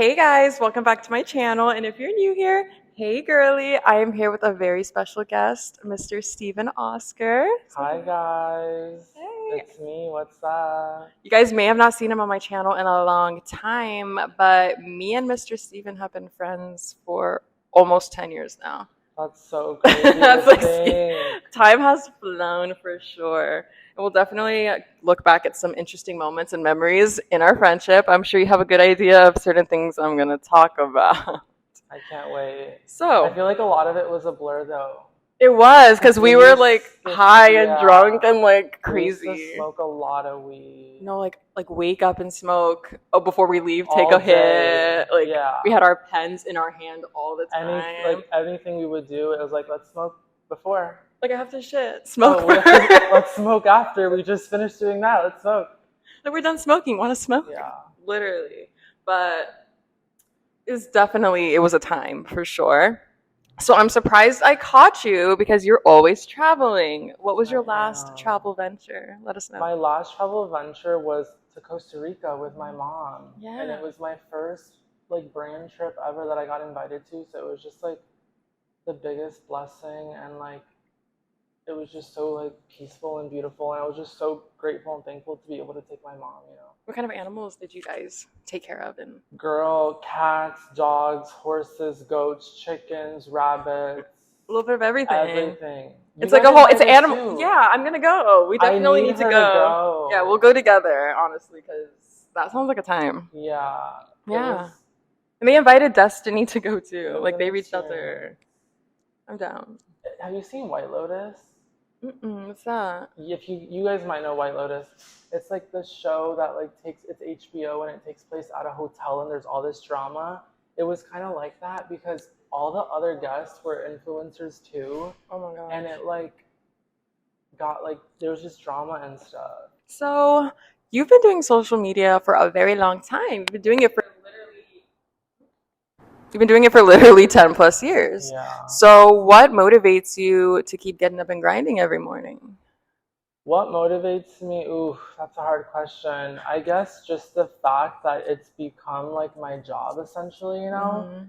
Hey guys, welcome back to my channel. And if you're new here, hey girly, I am here with a very special guest, Mr. Steven Oscar. Hi guys, Hey. it's me. What's up? You guys may have not seen him on my channel in a long time, but me and Mr. Steven have been friends for almost 10 years now. That's so crazy That's to like think. time has flown for sure. And we'll definitely look back at some interesting moments and memories in our friendship. I'm sure you have a good idea of certain things I'm going to talk about. I can't wait. So, I feel like a lot of it was a blur though. it was because we were like high and Yeah, drunk and like we used to crazy. smoke a lot of weed. You know, like wake up and smoke. Oh, before we leave, take All a hit. day. Like Yeah. we had our pens in our hand all the time. Anything we would do, it was like, let's smoke before. Like I have to shit. Smoke Oh, first. let's smoke after. We just finished doing that. Let's smoke. Like we're done smoking. Want to smoke? Yeah. Literally. But it was a time for sure. So I'm surprised I caught you because you're always traveling. What was your last travel venture? Let us know. My last travel venture was to Costa Rica with my mom. Yeah. And it was my first like brand trip ever that I got invited to. So it was just like the biggest blessing, and like it was just so like peaceful and beautiful, and I was just so grateful and thankful to be able to take my mom, you know. What kind of animals did you guys take care of? And Girl, cats, dogs, horses, goats, chickens, rabbits. a little bit of everything. Everything. It's like a whole. It's an animal. Yeah, I'm gonna go. We definitely need to go. Yeah, we'll go together, honestly, because that sounds like a time. Yeah. Yeah. And they invited Destiny to go too. Like they reached out to her. I'm down. Have you seen White Lotus? What's that? If you guys might know White Lotus. It's like the show that like it's HBO and it takes place at a hotel and there's all this drama. It was kind of like that because all the other guests were influencers too. Oh my gosh. And it like got like there was just drama and stuff. So you've been doing social media for a very long time. You've been doing it for literally 10 plus years. Yeah. So what motivates you to keep getting up and grinding every morning? What motivates me? Ooh, that's a hard question. I guess just the fact that it's become like my job essentially, you know? Mm-hmm.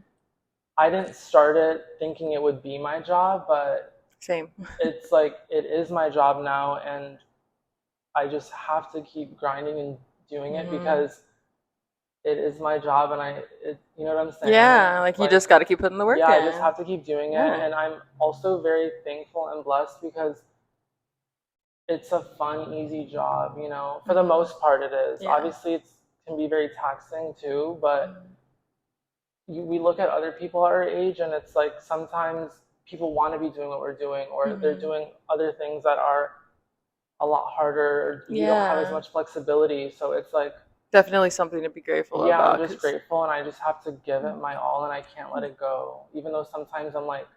I didn't start it thinking it would be my job, but same. It's like it is my job now, and I just have to keep grinding and doing it because it is my job, and you know what I'm saying? Yeah, like you just got to keep putting the work in. Yeah, I just have to keep doing it, and I'm also very thankful and blessed because it's a fun, easy job, you know? For the most part it is. Yeah. Obviously it can be very taxing too, but we look at other people our age and it's like sometimes people want to be doing what we're doing, or they're doing other things that are a lot harder. You don't have as much flexibility, so it's like definitely something to be grateful about. Yeah, I'm just grateful, and I just have to give it my all, and I can't let it go. Even though sometimes I'm like,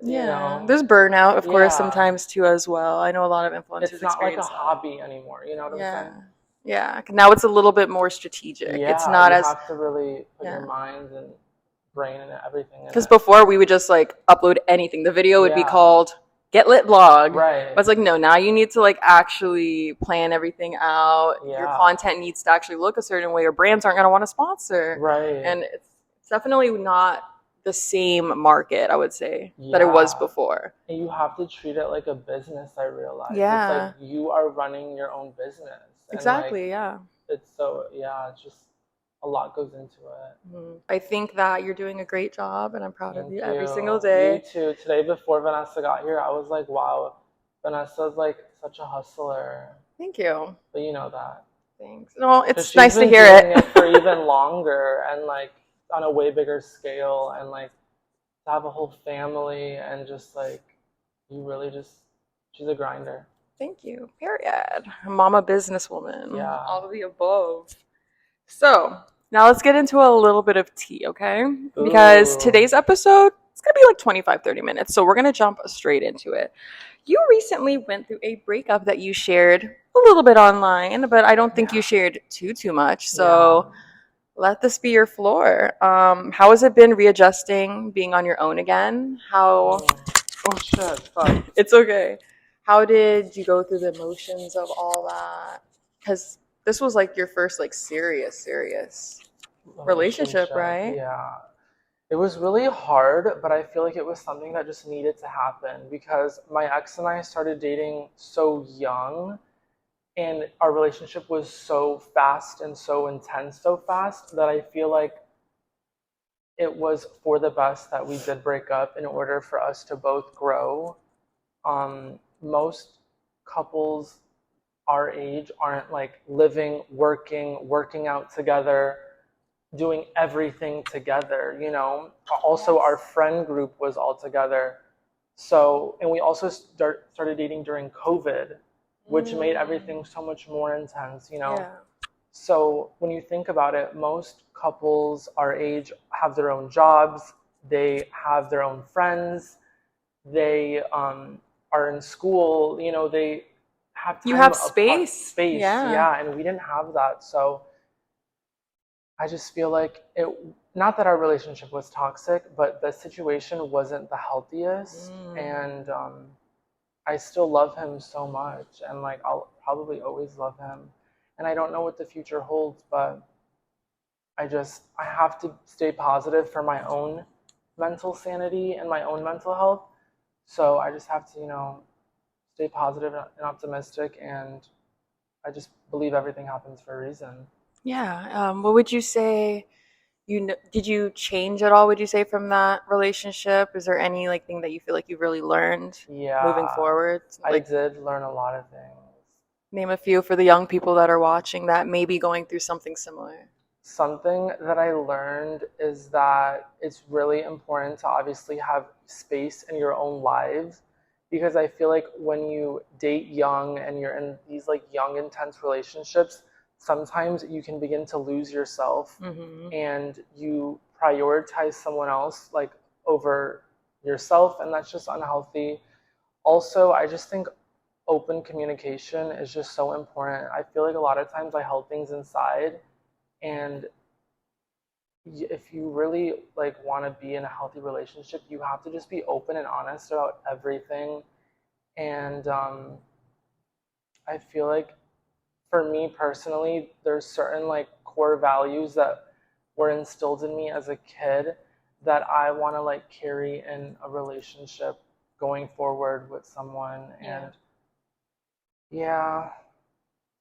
you know, there's burnout, of course, sometimes too as well. I know a lot of influencers. It's not like a hobby anymore. You know what I'm saying? Yeah. Now it's a little bit more strategic. Yeah, it's not you as have to really put your minds and brain and everything. Because before we would just like upload anything. The video would be called Get Lit Vlog. Right. But it's like, no, now you need to like actually plan everything out. Yeah. Your content needs to actually look a certain way, or brands aren't going to want to sponsor. Right. And it's definitely not the same market, I would say, that it was before. And you have to treat it like a business, I realize. Yeah. It's like you are running your own business. Exactly, It's so, it's just a lot goes into it. I think that you're doing a great job, and I'm proud of you every single day. Me too. Today, before Vanessa got here, I was like, wow, Vanessa's like such a hustler. Thank you. But you know that. Thanks. No, it's nice to hear it. For even longer, and like on a way bigger scale, and like to have a whole family, and just like she's a grinder. Thank you. Period. Mama businesswoman. Yeah. All of the above. So now let's get into a little bit of tea, okay? Because today's episode, it's going to be like 25-30 minutes. So we're going to jump straight into it. You recently went through a breakup that you shared a little bit online, but I don't think you shared too much. So let this be your floor. How has it been readjusting, being on your own again? Oh shit. Fuck. It's okay. How did you go through the emotions of all that? Because this was like your first like serious relationship, right? Yeah. It was really hard, but I feel like it was something that just needed to happen because my ex and I started dating so young, and our relationship was so fast and so intense so fast that I feel like it was for the best that we did break up in order for us to both grow. Most couples our age aren't like living, working out together, doing everything together, you know. Also, our friend group was all together. So, and we also started dating during COVID, which made everything so much more intense, you know. Yeah. So, when you think about it, most couples our age have their own jobs, they have their own friends, they are in school, you know, they have You time have apart, space. space, Yeah. yeah, and we didn't have that. So, I just feel like it, not that our relationship was toxic, but the situation wasn't the healthiest. And I still love him so much. And like, I'll probably always love him. And I don't know what the future holds, but I have to stay positive for my own mental sanity and my own mental health. So I just have to, you know, stay positive and optimistic. And I just believe everything happens for a reason. Yeah. What would you say? Did you change at all? Would you say from that relationship? Is there any like thing that you feel like you really learned moving Yeah, forward? I Like did learn a lot of things. name a few for the young people that are watching that may be going through something similar. Something that I learned is that it's really important to obviously have space in your own lives, because I feel like when you date young and you're in these like young intense relationships, sometimes you can begin to lose yourself and you prioritize someone else like over yourself, and that's just unhealthy. Also, I just think open communication is just so important. I feel like a lot of times I hold things inside, and if you really like want to be in a healthy relationship, you have to just be open and honest about everything. And I feel like for me personally, there's certain like core values that were instilled in me as a kid that I want to like carry in a relationship going forward with someone. Yeah. And yeah,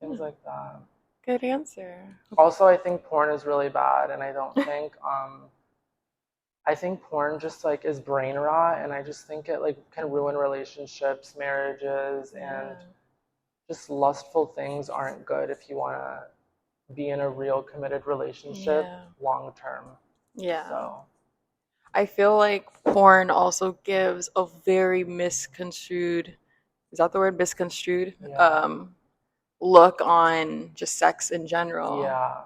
things like that. Good answer. Also, I think porn is really bad, and I think porn just like is brain rot, and I just think it like can ruin relationships, marriages, and just lustful things aren't good if you want to be in a real committed relationship long term. Yeah. So I feel like porn also gives a very misconstrued, is that the word, misconstrued? yeah, Look on just sex in general. yeah,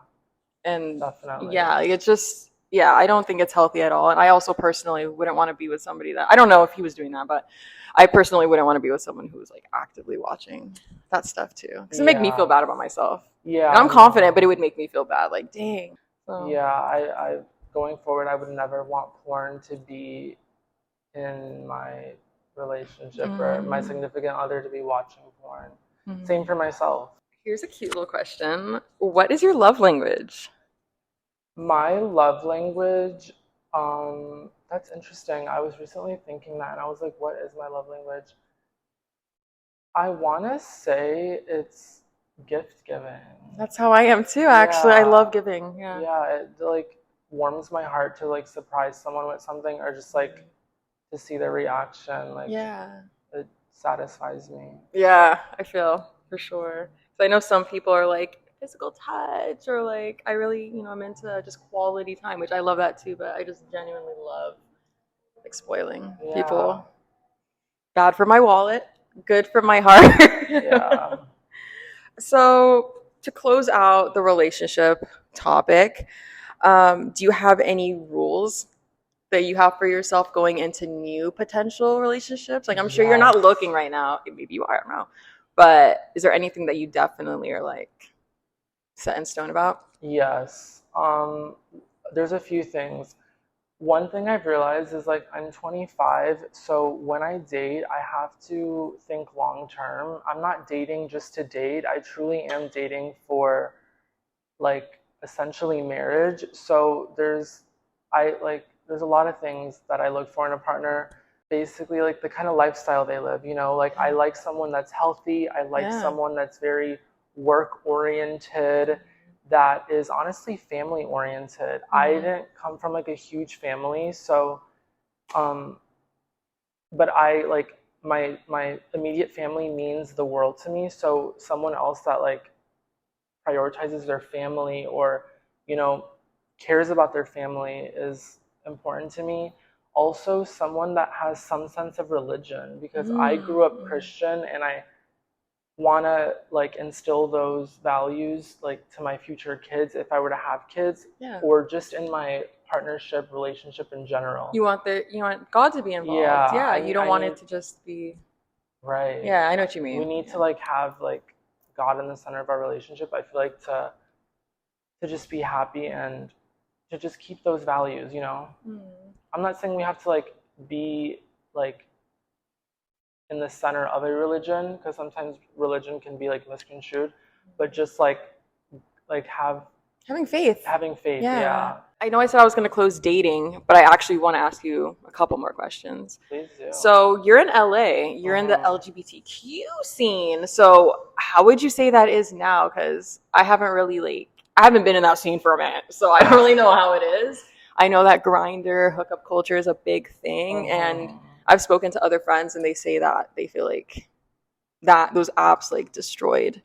And definitely. yeah, like, it's just, yeah, I don't think it's healthy at all. And I also personally wouldn't want to be with somebody that, I don't know if he was doing that, but I personally wouldn't want to be with someone who was like actively watching that stuff too. Because it would make me feel bad about myself. Yeah, and I'm confident, but it would make me feel bad. Like, dang. So. Yeah, I going forward, I would never want porn to be in my relationship or my significant other to be watching porn. Same for myself. Here's a cute little question. What is your love language? My love language, that's interesting. I was recently thinking that, and I was like, what is my love language? I want to say it's gift giving. That's how I am too, actually. I love giving. Yeah. Yeah, it like warms my heart to like surprise someone with something, or just like to see their reaction. Like, Yeah. it satisfies me. Yeah, I feel for sure. So I know some people are like physical touch or like I really, I'm into just quality time, which I love that too, but I just genuinely love like spoiling people. Bad for my wallet, good for my heart. Yeah. So to close out the relationship topic, do you have any rules that you have for yourself going into new potential relationships? Like, I'm sure you're not looking right now. Maybe you are, I don't know. But is there anything that you definitely are like set in stone about? Yes. There's a few things. One thing I've realized is like I'm 25, so when I date, I have to think long term. I'm not dating just to date. I truly am dating for like essentially marriage. So there's a lot of things that I look for in a partner. Basically, like the kind of lifestyle they live, like I like someone that's healthy. I like someone that's very work oriented, that is honestly family oriented. I didn't come from like a huge family, so but I like my immediate family means the world to me. So someone else that like prioritizes their family, or cares about their family, is important to me. Also, someone that has some sense of religion, because I grew up Christian, and I want to like instill those values like to my future kids if I were to have kids, or just in my partnership relationship in general. You want God to be involved. You don't want it to just be right. Yeah, I know what you mean. We need to like have like God in the center of our relationship. I feel like to just be happy and to just keep those values. I'm not saying we have to like be like in the center of a religion, because sometimes religion can be like misconstrued, but just like having faith. Yeah. I know I said I was going to close dating, but I actually want to ask you a couple more questions. Please do. So you're in LA, you're in the LGBTQ scene. So how would you say that is now? Because I haven't been in that scene for a minute, so I don't really know how it is. I know that Grindr hookup culture is a big thing, and I've spoken to other friends, and they say that they feel like that those apps like destroyed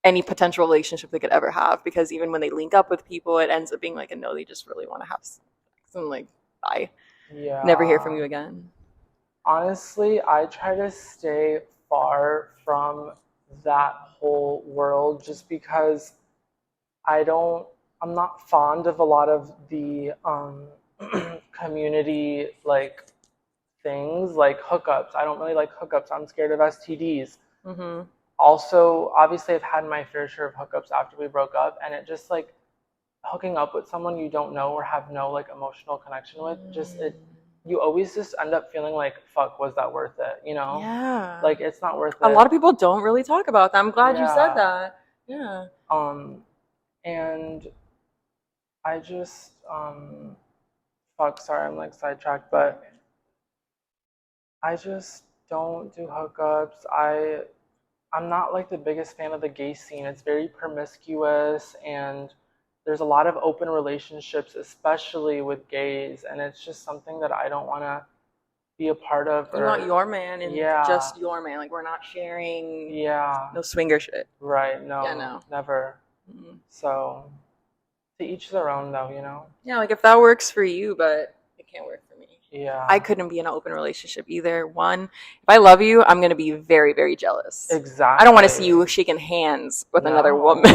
any potential relationship they could ever have, because even when they link up with people, it ends up being like, no, they just really want to have sex, and like, bye. Never hear from you again. Honestly, I try to stay far from that whole world, just because I'm not fond of a lot of the community like things, like hookups. I don't really like hookups. I'm scared of STDs. Also, obviously, I've had my fair share of hookups after we broke up, and it just like hooking up with someone you don't know or have no like emotional connection with, you always just end up feeling like, fuck, was that worth it? Yeah. Like, it's not worth it. A lot of people don't really talk about that. I'm glad you said that. Yeah. And I just fuck, sorry, I'm like sidetracked, but I just don't do hookups. I'm not like the biggest fan of the gay scene. It's very promiscuous, and there's a lot of open relationships, especially with gays, and it's just something that I don't want to be a part of. You want your man, and just your man. Like, we're not sharing no swinger shit. Right, no. Never. So, to each their own though, Yeah, like if that works for you, but it can't work for me. Yeah. I couldn't be in an open relationship either. One, if I love you, I'm going to be very, very jealous. Exactly. I don't want to see you shaking hands with another woman.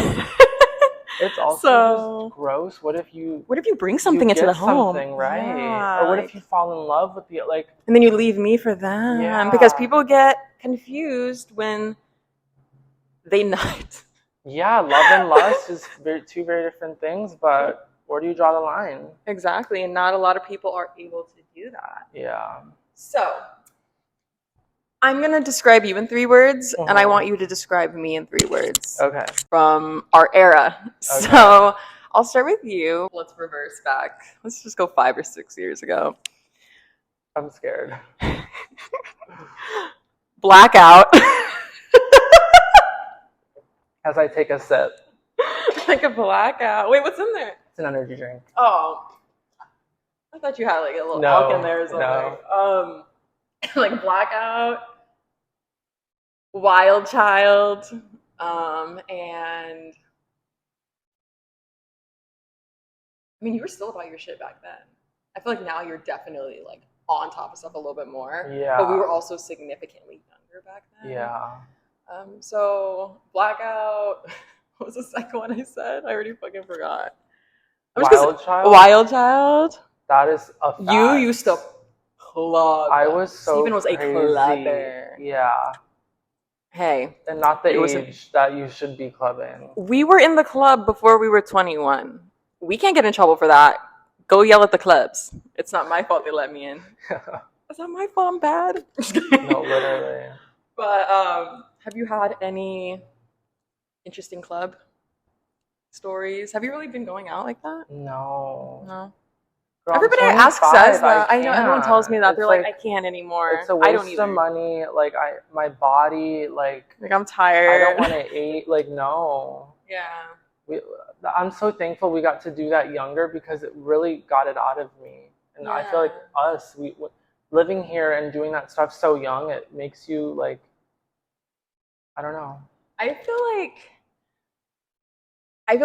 It's also just gross. What if you bring something into the home? Right? Yeah, or what if you fall in love with the and then you leave me for them? Yeah. Because people get confused when they nut. Yeah, love and lust is two very different things, but where do you draw the line? Exactly, and not a lot of people are able to do that. Yeah. So, I'm going to describe you in 3 words, and I want you to describe me in 3 words. Okay. From our era. Okay. So, I'll start with you. Let's reverse back. Let's just go 5 or 6 years ago. I'm scared. Blackout. As I take a sip. Like a blackout. Wait, what's in there? It's an energy drink. Oh. I thought you had like a little elk in there or something. No. Like blackout, wild child, and I mean, you were still about your shit back then. I feel like now you're definitely like on top of stuff a little bit more. Yeah. But we were also significantly younger back then. Yeah. So blackout. What was the second one I said? I already fucking forgot. Wild child. Wild child. That is a fact. You used to club. I was so Steven was crazy. A clubber. Yeah. Hey. And not the age that you should be clubbing. We were in the club before we were 21. We can't get in trouble for that. Go yell at the clubs. It's not my fault they let me in. It's not my fault I'm bad. No, literally. But have you had any interesting club stories. Have you really been going out like that? No. No. Girl, Everybody I ask says that. I know everyone tells me that. It's They're like, I can't anymore. It's a I don't waste of either. money. Like my body, like I'm tired. I don't want to eat. Like no. Yeah. I'm so thankful we got to do that younger because it really got it out of me. And I feel like we living here and doing that stuff so young, it makes you like, I don't know. I feel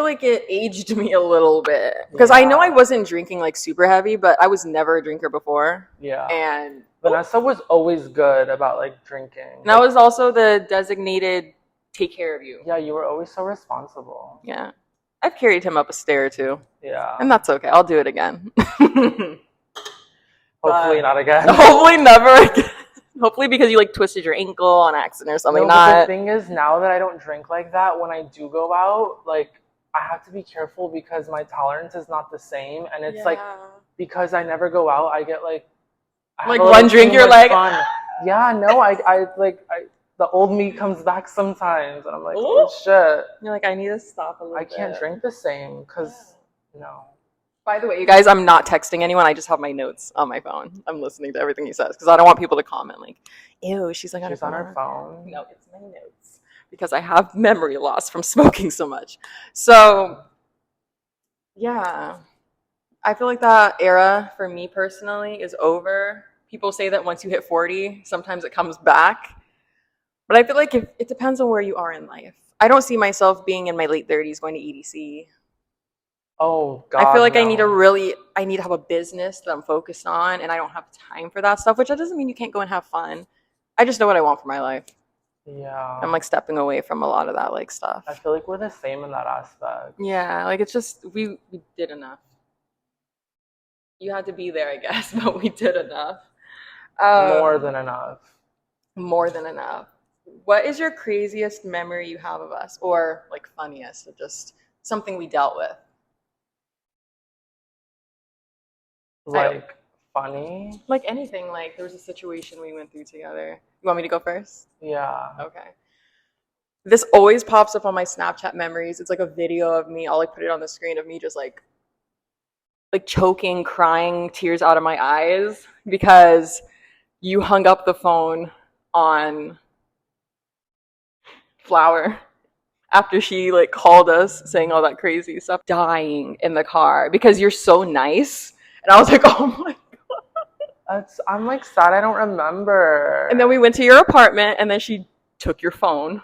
like it aged me a little bit because I know I wasn't drinking like super heavy, but I was never a drinker before. Yeah. And Vanessa was always good about like drinking. And I was also the designated take care of you. Yeah, you were always so responsible. Yeah. I've carried him up a stair too. Yeah. And that's okay. I'll do it again. Hopefully not again. Hopefully never again. Hopefully because you like twisted your ankle on accident or something. No, but the thing is, now that I don't drink like that, when I do go out, like I have to be careful because my tolerance is not the same, and it's like because I never go out, I get like one drink, you're like fun. Yeah, no, I the old me comes back sometimes, and I'm like, oh shit. You're like, I need to stop a little bit. I can't drink the same because no. By the way, you guys, I'm not texting anyone. I just have my notes on my phone. I'm listening to everything he says because I don't want people to comment like, ew, she's like on her phone. No, it's my notes because I have memory loss from smoking so much. So, yeah, I feel like that era for me personally is over. People say that once you hit 40, sometimes it comes back. But I feel like it depends on where you are in life. I don't see myself being in my late 30s going to EDC. Oh God! I feel like no. I need to have a business that I'm focused on, and I don't have time for that stuff. Which that doesn't mean you can't go and have fun. I just know what I want for my life. Yeah. I'm like stepping away from a lot of that like stuff. I feel like we're the same in that aspect. Yeah, like it's just we did enough. You had to be there, I guess, but we did enough. More than enough. More than enough. What is your craziest memory you have of us, or like funniest, or just something we dealt with? Like funny? Like anything. Like there was a situation we went through together. You want me to go first? Yeah. Okay. This always pops up on my Snapchat memories. It's like a video of me. I'll like put it on the screen of me just like choking, crying, tears out of my eyes because you hung up the phone on Flower after she like called us saying all that crazy stuff, dying in the car because you're so nice. And I was like, oh my God. I'm like sad I don't remember. And then we went to your apartment and then she took your phone.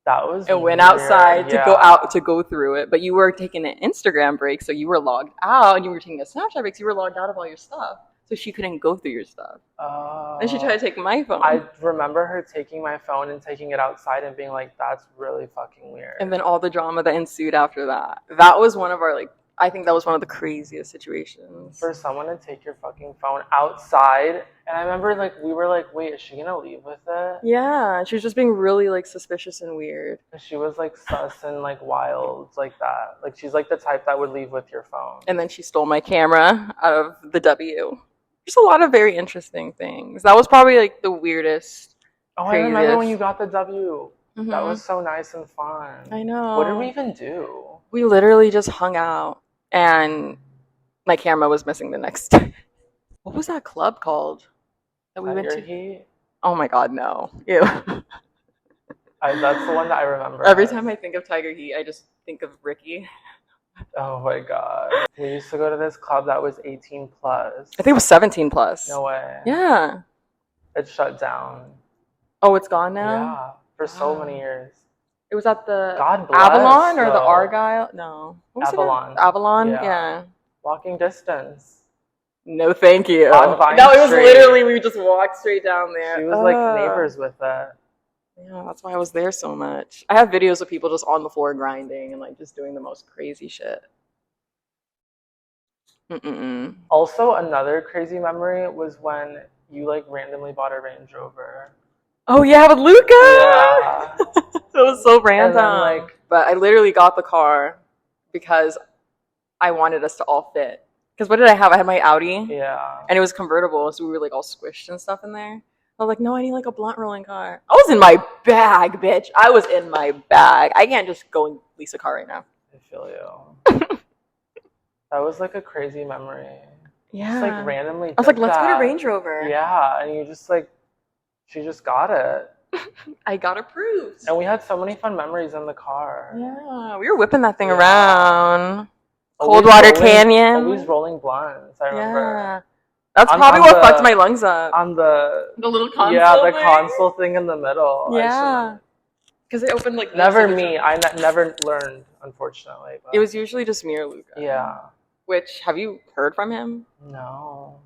That was and went outside to go through it. But you were taking an Instagram break, so you were logged out, and you were taking a Snapchat break, so you were logged out of all your stuff. So she couldn't go through your stuff. And she tried to take my phone. I remember her taking my phone and taking it outside and being like, that's really fucking weird. And then all the drama that ensued after that. That was one of our I think that was one of the craziest situations. For someone to take your fucking phone outside. And I remember we were like, wait, is she going to leave with it? Yeah, she was just being really suspicious and weird. She was sus and wild like that. She's the type that would leave with your phone. And then she stole my camera out of the W. Just a lot of very interesting things. That was probably the weirdest. Oh, craziest. I remember when you got the W. Mm-hmm. That was so nice and fun. I know. What did we even do? We literally just hung out. And my camera was missing the next day. What was that club called that we went to? Heat? Oh my God, no. Ew. That's the one that I remember. Every time I think of Tiger Heat, I just think of Ricky. Oh my God. We used to go to this club that was 18 plus. I think it was 17 plus. No way. Yeah. It shut down. Oh, it's gone now? Yeah. For so many years. It was at the bless, Avalon or the Argyle? No. Avalon. Avalon? Yeah. Walking distance. No, thank you. On Vine no, it was Street. Literally, we just walked straight down there. She was neighbors with it. Yeah, that's why I was there so much. I have videos of people just on the floor grinding and just doing the most crazy shit. Also, another crazy memory was when you randomly bought a Range Rover. Oh yeah, with Luca. Yeah. It was so random. And then, but I literally got the car because I wanted us to all fit. Because what did I have? I had my Audi. Yeah. And it was convertible, so we were all squished and stuff in there. I was like, no, I need a blunt rolling car. I was in my bag, bitch. I was in my bag. I can't just go and lease a car right now. I feel you. That was like a crazy memory. Yeah. Just like randomly. I was like, let's get a Range Rover. Yeah, and you just like, she just got it. I got approved. And we had so many fun memories in the car. Yeah, we were whipping that thing around. Coldwater Canyon. Always rolling blunts, I remember. Yeah. That's probably what fucked my lungs up. On the little console the console thing in the middle. Yeah. Because they opened like... Never me. I never learned, unfortunately. But. It was usually just me or Luca. Yeah. Which, have you heard from him? No.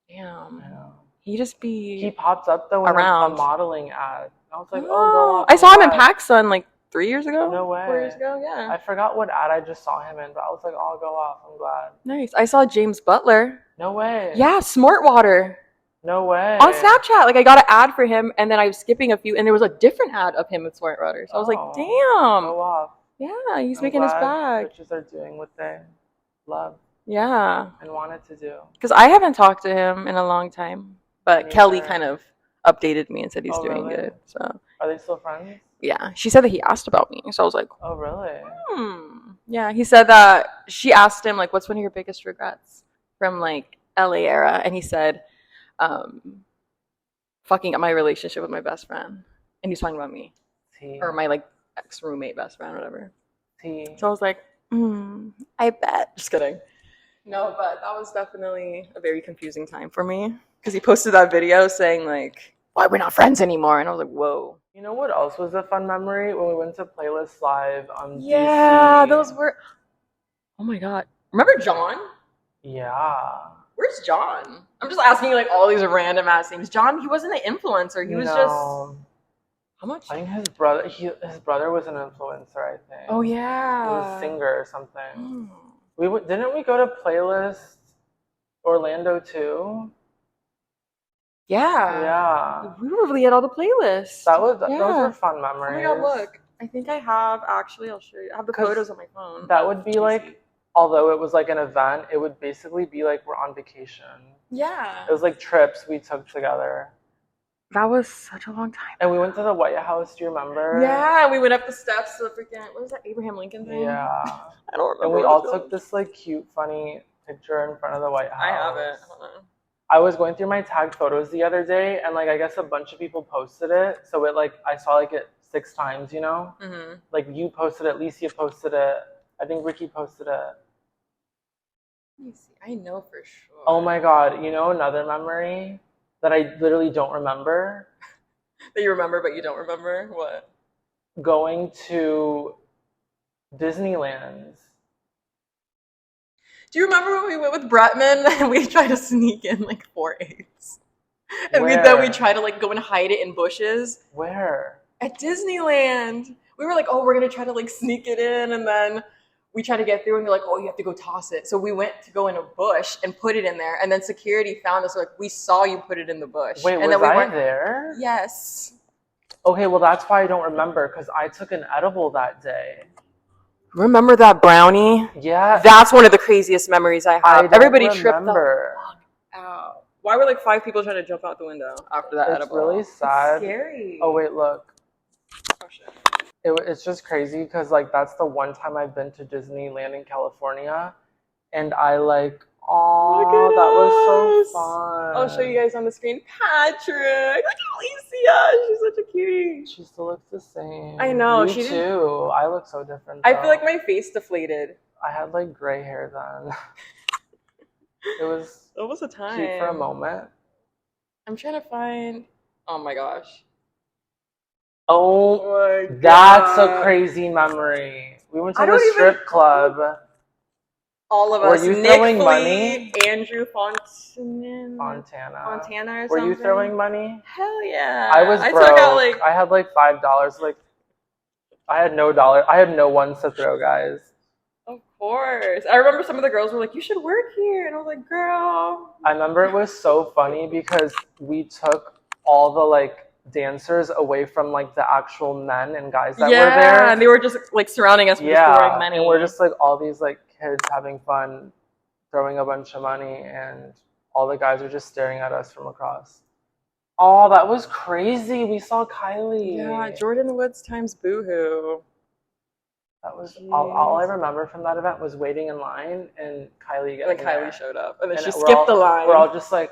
Damn. No. He popped up though in a modeling ad. I was like, oh, go off. I saw him in PacSun like 3 years ago. No way. 4 years ago, yeah. I forgot what ad I just saw him in, but I was like, oh, I'll go off. I'm glad. Nice. I saw James Butler. No way. Yeah, Smart Water. No way. On Snapchat. Like, I got an ad for him, and then I was skipping a few, and there was a different ad of him with Smart Water. So I was like, damn. Go off. Yeah, he's making his bag. Bitches are doing what they love. Yeah. And wanted to do. Because I haven't talked to him in a long time. But Kelly kind of updated me and said he's doing good. So are they still friends? Yeah. She said that he asked about me. So I was like, oh, really? Yeah. He said that she asked him, like, what's one of your biggest regrets from, like, LA era? And he said, fucking up my relationship with my best friend. And he's talking about me. Or my, like, ex-roommate best friend, whatever. So I was like, I bet. Just kidding. No, but that was definitely a very confusing time for me. Because he posted that video saying, like, why we're not friends anymore. And I was like, whoa. You know what else was a fun memory? When we went to Playlist Live on Yeah, DC. those were... Oh, my God. Remember John? Yeah. Where's John? I'm just asking you, like, all these random-ass names. John, he wasn't an influencer. He was just... How much? I think his brother was an influencer, I think. Oh, yeah. He was a singer or something. Didn't we go to Playlist Orlando, too? Yeah. Yeah. We were really at all the playlists. Those were fun memories. Oh my God, look. I think I have, actually, I'll show you. I have the photos on my phone. That would be like, although it was like an event, it would basically be like we're on vacation. Yeah. It was like trips we took together. That was such a long time. And we went to the White House, do you remember? Yeah, we went up the steps to the freaking, what was that, Abraham Lincoln thing? Yeah. I don't remember. And we all took this like cute, funny picture in front of the White House. I have it. Hold on. I was going through my tagged photos the other day, and like I guess a bunch of people posted it, so it like I saw like it 6 times, you know. Like you posted it, Licia posted it, I think Ricky posted it. Let me see. I know for sure. Oh my God! You know another memory that I literally don't remember. That you remember, but you don't remember what? Going to Disneyland. Do you remember when we went with Bretman and we tried to sneak in like 4/8? And we tried to like go and hide it in bushes? Where? At Disneyland. We were like, oh, we're going to try to like sneak it in. And then we tried to get through and they're like, oh, you have to go toss it. So we went to go in a bush and put it in there. And then security found us. Like, we saw you put it in the bush. Wait, and was I there? Yes. Okay, well, that's why I don't remember, because I took an edible that day. Remember that brownie? Yeah. That's one of the craziest memories I have. Everybody tripped the fuck out. Why were like 5 people trying to jump out the window after that edible? It's really sad. It's scary. Oh, wait, look. Oh, shit. It's just crazy because like that's the one time I've been to Disneyland in California, and I like, oh, that was so fun. I'll show you guys on the screen. Patrick, look at Alicia. She's such a cutie. She still looks the same. I know. You too. I look so different. I feel like my face deflated. I had like gray hair then. It was a time. Cute for a moment. I'm trying to find. Oh my gosh. Oh my God. That's a crazy memory. We went to the strip club. All of us. Were you Nick throwing Fleet, money? Andrew Fontana or something. Were you throwing money? Hell yeah. I was broke. Took out, like, I had like $5. Like I had no dollar. I had no ones to throw, guys. Of course. I remember some of the girls were like, you should work here. And I was like, girl. I remember it was so funny because we took all the like dancers away from like the actual men and guys that were there. Yeah, and they were just like surrounding us with just throwing money. And we're just like all these like kids having fun, throwing a bunch of money, and all the guys are just staring at us from across. Oh, that was crazy. We saw Kylie. Yeah, Jordan Woods times Boohoo. That was all I remember from that event was waiting in line and Kylie getting there. Kylie showed up, and then she we're skipped the line. We're all just like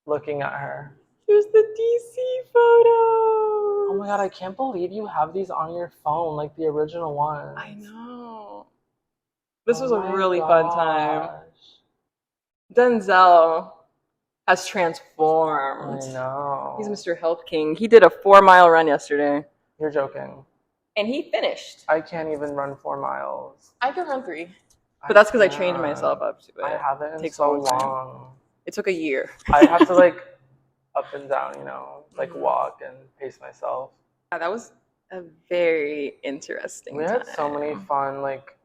looking at her. Here's the DC photo. Oh my god, I can't believe you have these on your phone, like the original ones. I know. This was a really fun time. Denzel has transformed. I know. He's Mr. Health King. He did a 4-mile run yesterday. You're joking. And he finished. I can't even run 4 miles. I can run 3. But that's because I trained myself up to it. I haven't in so long. It took a year. I have to like up and down, you know, like walk and pace myself. Yeah, that was a very interesting We had so many fun, like,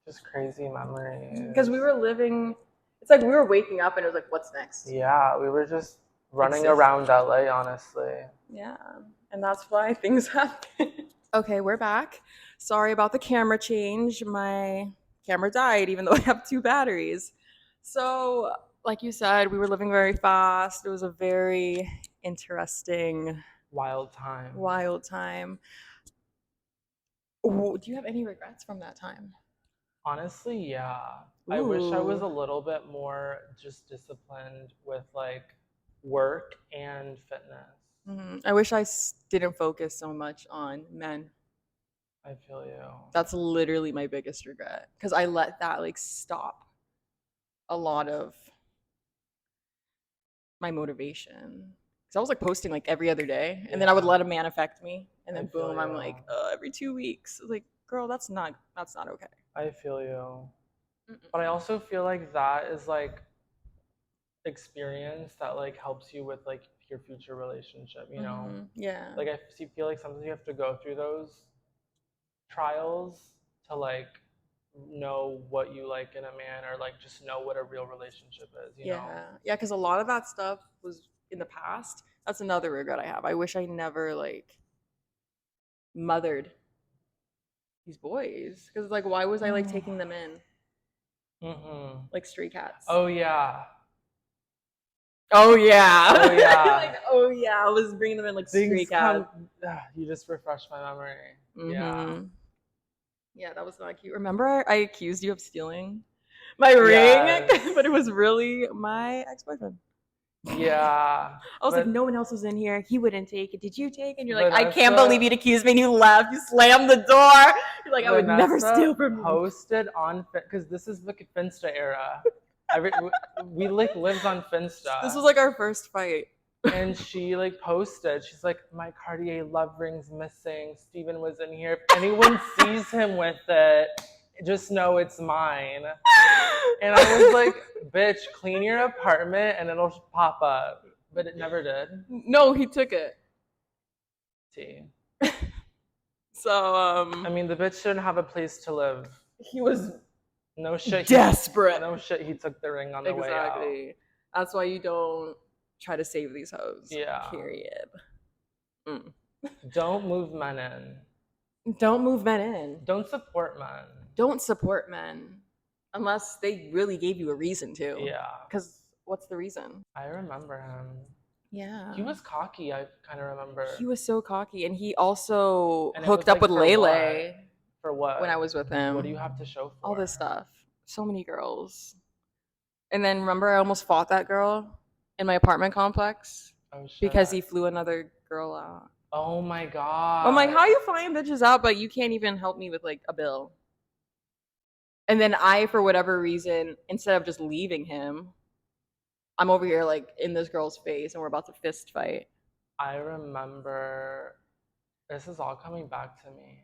just crazy memories. Because we were living, it's like we were waking up and it was like, what's next? Yeah, we were just running around LA, honestly. Yeah, and that's why things happen. Okay, we're back. Sorry about the camera change. My camera died even though I have 2 batteries. So, like you said, we were living very fast. It was a very interesting... Wild time. Ooh, do you have any regrets from that time? Honestly, yeah. Ooh. I wish I was a little bit more just disciplined with like work and fitness. Mm-hmm. I wish I didn't focus so much on men. I feel you. That's literally my biggest regret because I let that like stop a lot of my motivation. Because I was like posting like every other day, and then I would let a man affect me, and then boom, I'm like every 2 weeks. Like, girl, that's not okay. I feel you. But I also feel like that is like experience that like helps you with like your future relationship, you know? Yeah. Like I feel like sometimes you have to go through those trials to like know what you like in a man, or like just know what a real relationship is, you know? Yeah, because a lot of that stuff was in the past. That's another regret I have. I wish I never like mothered these boys, because like why was I like taking them in like stray cats? Oh yeah. Like, I was bringing them in like stray cats. You just refreshed my memory. Yeah, that was not cute. Remember I accused you of stealing my ring? But it was really my ex-boyfriend. Yeah. I was like, no one else was in here. He wouldn't take it. Did you take it? And you're like, I can't believe you'd accuse me. And you left. You slammed the door. You're like, I would never steal from you. Posted on, because this is the Finsta era. We like lived on Finsta. This was like our first fight. And she like posted, she's like, my Cartier love ring's missing. Steven was in here. If anyone sees him with it, just know it's mine. And I was like, bitch, clean your apartment and it'll pop up. But it never did. No, he took it. So, I mean, the bitch didn't have a place to live. He was desperate. No shit, he took the ring on the way out. Exactly. That's why you don't try to save these hoes. Yeah. Period. Don't move men in. Don't move men in. Don't support men. Don't support men. Unless they really gave you a reason to. Yeah. Because what's the reason? I remember him. Yeah. He was cocky, I kind of remember. He was so cocky. And he also hooked up with Lele. For what? When I was with him. What do you have to show for? All this stuff. So many girls. And then remember I almost fought that girl in my apartment complex? Oh, shit. Because he flew another girl out. Oh my god. I'm like, how are you flying bitches out, but you can't even help me with like a bill? And then I, for whatever reason, instead of just leaving him, I'm over here like in this girl's face and we're about to fist fight. I remember, this is all coming back to me.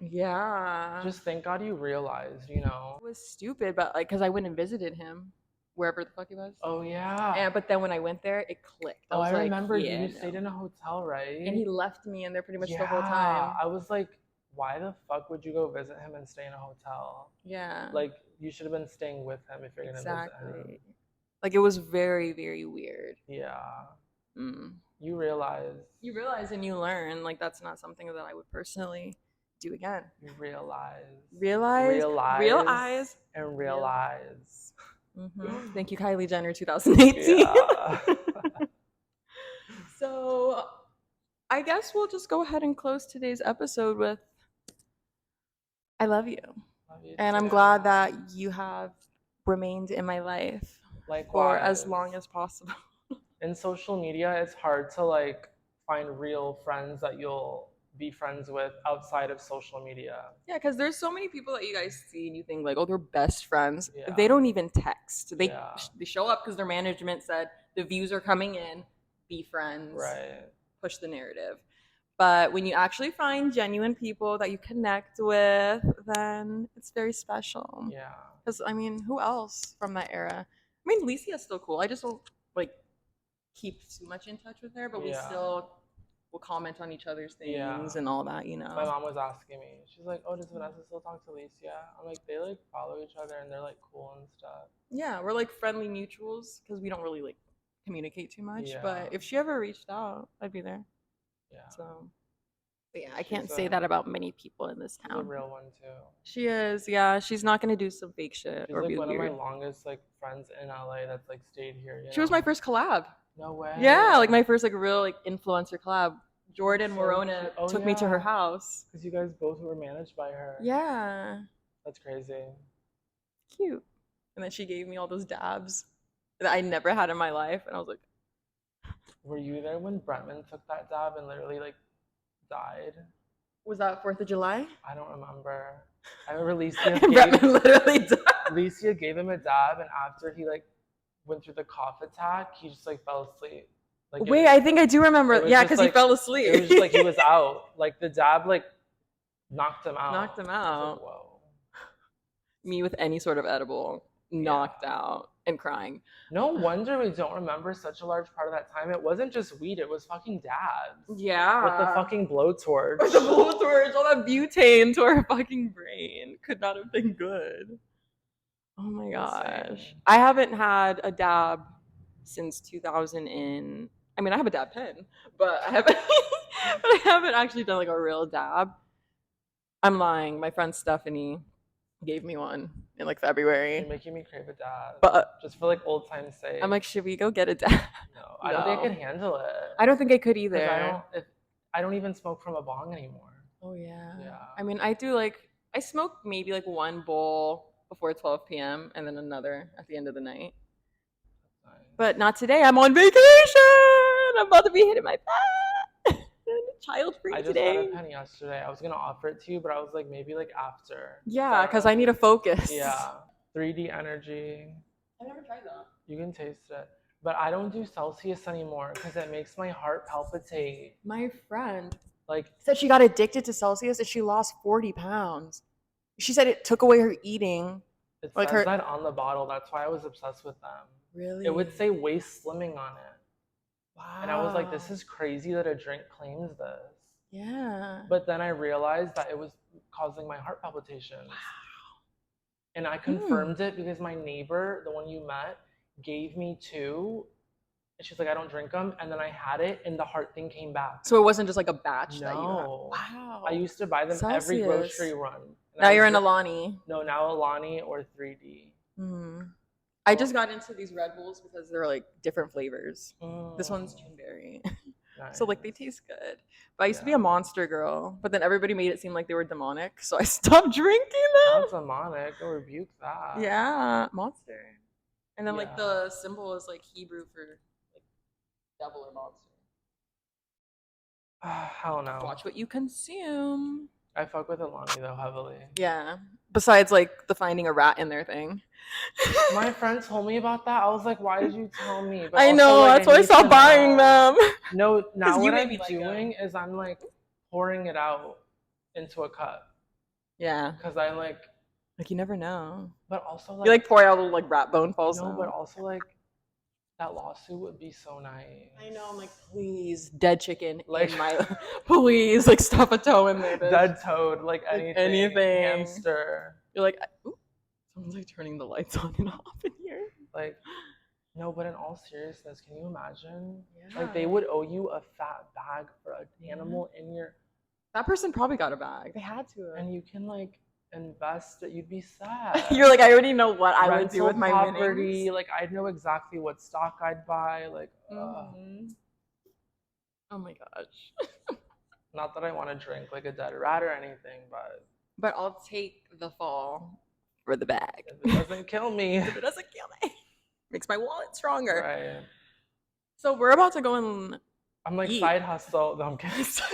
Yeah. Just thank God you realized, you know. It was stupid, but like, because I went and visited him wherever the fuck he was. Oh yeah. But then when I went there, it clicked. I remember you stayed in a hotel, right? And he left me in there pretty much the whole time. I was like, why the fuck would you go visit him and stay in a hotel? Yeah. Like, you should have been staying with him if you're going to visit him. Like, it was very, very weird. Yeah. You realize. You realize and you learn. Like, that's not something that I would personally do again. You realize. Realize. And realize. Thank you, Kylie Jenner, 2018. Yeah. So, I guess we'll just go ahead and close today's episode with I love you. Love you And I'm too. glad that you have remained in my life for as long as possible. In social media, it's hard to like find real friends that you'll be friends with outside of social media. Yeah, because there's so many people that you guys see and you think like, oh, they're best friends. Yeah. They don't even text. They Yeah. they show up because their management said the views are coming in. Be friends. Right. Push the narrative. But when you actually find genuine people that you connect with, then it's very special. Yeah. Because I mean, who else from that era? I mean, Licia's still cool. I just don't like keep too much in touch with her, but we still will comment on each other's things and all that, you know. My mom was asking me. She's like, "Oh, does Vanessa still talk to Licia?" I'm like, "They like follow each other and they're like cool and stuff." Yeah, we're like friendly mutuals because we don't really like communicate too much. But if she ever reached out, I'd be there. Yeah. So, but yeah, I can't say that about many people in this town. She's a real one too. She is. Yeah, she's not gonna do some fake shit She's or like be one weird. of my longest like friends in LA that's like stayed here. She was my first collab. No way. Yeah, like my first like real like influencer collab. Jordan Morona took me to her house. Because you guys both were managed by her. Yeah. That's crazy. Cute. And then she gave me all those dabs that I never had in my life. And I was like, were you there when Bretman took that dab and literally like died? Was that 4th of July? I don't remember. I remember Licia literally died. Licia gave him a dab, and after he like went through the cough attack, he just like fell asleep. Like, wait, I think I do remember. Yeah, because like, he fell asleep. It was just like he was out. Like the dab like knocked him out. Knocked him out. Like, whoa. Me with any sort of edible, knocked out and crying. No wonder we don't remember such a large part of that time. It wasn't just weed, it was fucking dabs. Yeah. With the fucking blowtorch. With the blowtorch, all that butane to our fucking brain. Could not have been good. Oh my gosh. Insane. I haven't had a dab since 2000 I mean, I have a dab pen, but I haven't actually done like a real dab. I'm lying. My friend Stephanie gave me one in like February. You're making me crave a dab. But just for like old time's sake. I'm like, should we go get a dab? No, I don't think I could handle it. I don't think I could either. I don't even smoke from a bong anymore. Oh yeah. Yeah. I mean, I smoke maybe like one bowl before 12 p.m. and then another at the end of the night. Nice. But not today. I'm on vacation. I'm about to be hitting my fat. Child free today. I just got a pen yesterday. I was gonna offer it to you, but I was like, maybe like after. Yeah, because I need to focus. Yeah. 3D energy. I've never tried that. You can taste it. But I don't do Celsius anymore because it makes my heart palpitate. My friend like said she got addicted to Celsius and she lost 40 pounds. She said it took away her eating. It like says that on the bottle. That's why I was obsessed with them. Really? It would say waist slimming on it. Wow. And I was like, this is crazy that a drink claims this. Yeah. But then I realized that it was causing my heart palpitations. Wow. And I confirmed it because my neighbor, the one you met, gave me 2. And she's like, I don't drink them. And then I had it and the heart thing came back. So it wasn't just like a batch that you had? Wow. I used to buy them every grocery run. Now you're in Alani. No, now Alani or 3D. I just got into these Red Bulls because they're like different flavors. This one's Juneberry. Nice. So like they taste good. But I used to be a Monster girl, but then everybody made it seem like they were demonic, so I stopped drinking them. Not demonic. Don't rebuke that. Yeah, Monster. And then like the symbol is like Hebrew for like devil or monster. Hell no. Watch what you consume. I fuck with Alani though heavily. Yeah. Besides like the finding a rat in their thing. My friend told me about that. I was like, why did you tell me? But I know, like, that's why I stopped buying them. No, now what I'm doing is I'm like pouring it out into a cup. Yeah. Because I like you never know. But also like you like pour out a little like rat bone falls. No, but also like that lawsuit would be so nice. I know, I'm like, please, dead chicken, like my please, like stuff a toe in there. Bitch. Dead toad, like anything. Hamster. You're like, ooh, someone's like turning the lights on and off in here. Like, no, but in all seriousness, can you imagine? Yeah. Like they would owe you a fat bag for an animal in your. That person probably got a bag. They had to. And you can like invest it. You'd be sad. You're like, I already know what I would do with my property. Winnings. Like I'd know exactly what stock I'd buy. Like, oh my gosh. Not that I want to drink like a dead rat or anything, but But I'll take the fall for the bag. If it doesn't kill me. If it doesn't kill me. Makes my wallet stronger. Right. So we're about to go and I'm like eat. side hustle. No, I'm kidding. So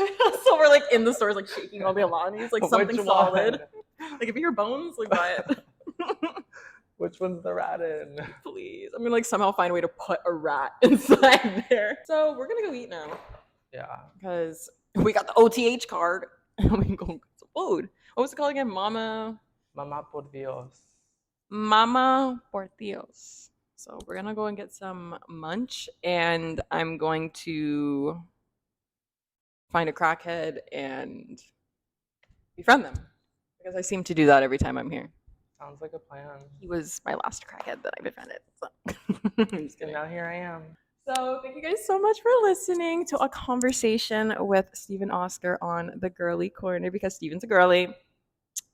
we're like in the stores, like shaking all the Alanis, like something solid. Like if you hear bones, like buy it. Which one's the rat in? Please. I'm gonna like somehow find a way to put a rat inside there. So we're gonna go eat now. Yeah. Because we got the OTH card and we can go get some food. What was it called again? Mama por Dios. Mama por Dios. So we're gonna go and get some munch, and I'm going to find a crackhead and befriend them. Because I seem to do that every time I'm here. Sounds like a plan. He was my last crackhead that I befriended. So. And now here I am. So thank you guys so much for listening to a conversation with Stephen Oscar on the Girly Corner, because Stephen's a girly.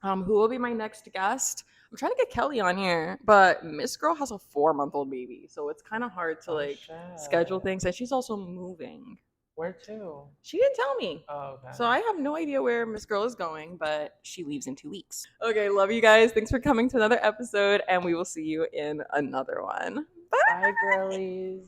Who will be my next guest? I'm trying to get Kelly on here, but Miss Girl has a 4-month-old baby, so it's kind of hard to schedule things. And she's also moving. Where to? She didn't tell me. Oh, okay. So I have no idea where Miss Girl is going, but she leaves in 2 weeks. Okay, love you guys. Thanks for coming to another episode, and we will see you in another one. Bye, girlies.